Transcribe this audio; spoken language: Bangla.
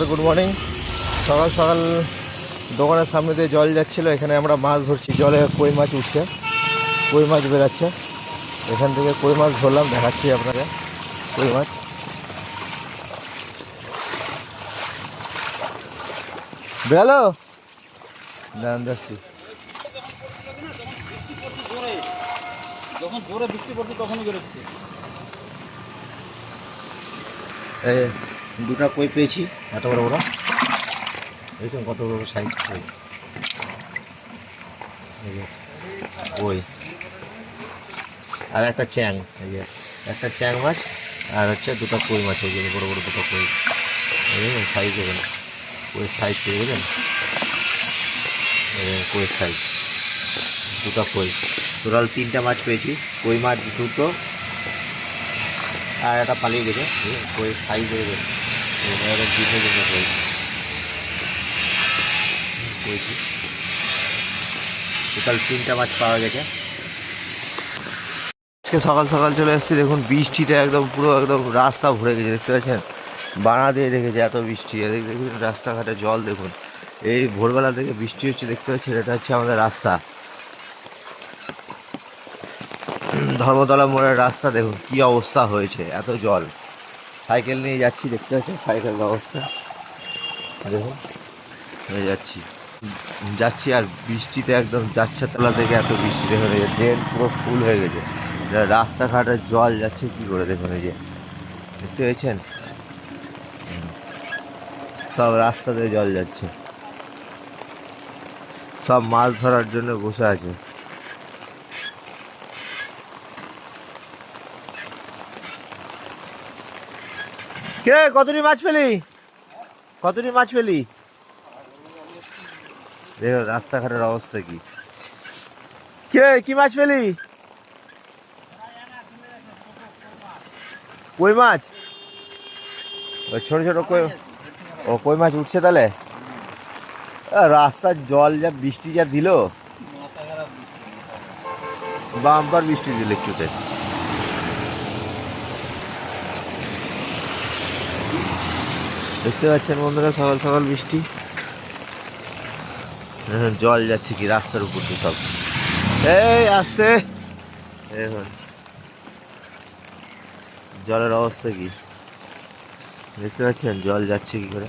আবার গুড মর্নিং। সকাল সকাল দোকানের সামনে দিয়ে জল যাচ্ছিলো, এখানে আমরা মাছ ধরছি। জলে কই মাছ উঠছে, কই মাছ বেরাচ্ছে। এখান থেকে কই মাছ ধরলাম, দেখাচ্ছি আপনাকে। কই মাছ বেরালো, দাঁড়ান দেখছি। যখন জোরে বৃষ্টি পড়ছে তখনই বেরোচ্ছে। এই দুটা কই পেয়েছি, এত বড় বড়, দেখছেন কত বড় সাইজ কই। এই যে কই আর একটা চ্যাং, এই যে একটা চ্যাং মাছ আর হচ্ছে দুটো কই মাছ। এই যে বড় বড় দুটো কই, সাইজ দেখুন, কই সাইজ পেয়ে গেলেন, কই সাইজ দুটো কই। টোটাল 3টা মাছ পেয়েছি। কই মাছ দুটো আর একটা পালিয়ে গেছে। কই সাইজ হয়ে গেছে, কই পেয়েছি। টোটাল 3টা মাছ পাওয়া গেছে। আজকে সকাল সকাল চলে এসেছি, দেখুন বৃষ্টিতে একদম পুরো একদম রাস্তা ভরে গেছে, দেখতে পাচ্ছেন। বানা দিয়ে রেখেছে, এত বৃষ্টি। দেখুন রাস্তাঘাটে জল দেখুন। এই ভোরবেলা থেকে বৃষ্টি হচ্ছে, দেখতে পাচ্ছেন। এটা হচ্ছে আমাদের রাস্তা, ধর্মতলা মোড়ের রাস্তা। দেখুন কি অবস্থা হয়েছে, এত জল। সাইকেল নিয়ে যাচ্ছি, দেখতে পাচ্ছেন সাইকেল অবস্থা দেখুন। যাচ্ছি আর বৃষ্টিতে একদম যাচ্ছে তলা থেকে এত বৃষ্টি। দেখুন এই যে ড্রেন পুরো ফুল হয়ে গেছে, রাস্তাঘাটের জল যাচ্ছে কি করে। দেখুন এই যে দেখতে পেয়েছেন, সব রাস্তাতে জল যাচ্ছে। সব মাছ ধরার জন্য বসে আছে। কে কতটি মাছ পেলি, কতটি মাছ পেলি? দেখো রাস্তাঘাটের অবস্থা কি। কে কি মাছ পেলি? কই মাছ, ওই ছোট ছোট কই। ও কই মাছ উঠছে তাহলে। রাস্তার জল যা বৃষ্টি যা দিল, বাম্পার বৃষ্টি দিল একটুতে। দেখতে পাচ্ছেন বন্ধুরা, সকাল সকাল বৃষ্টি, জল যাচ্ছে কি রাস্তার উপর দিয়ে সব। এই আসতে এখন জলের অবস্থা কি দেখতে পাচ্ছেন, জল যাচ্ছে কি করে।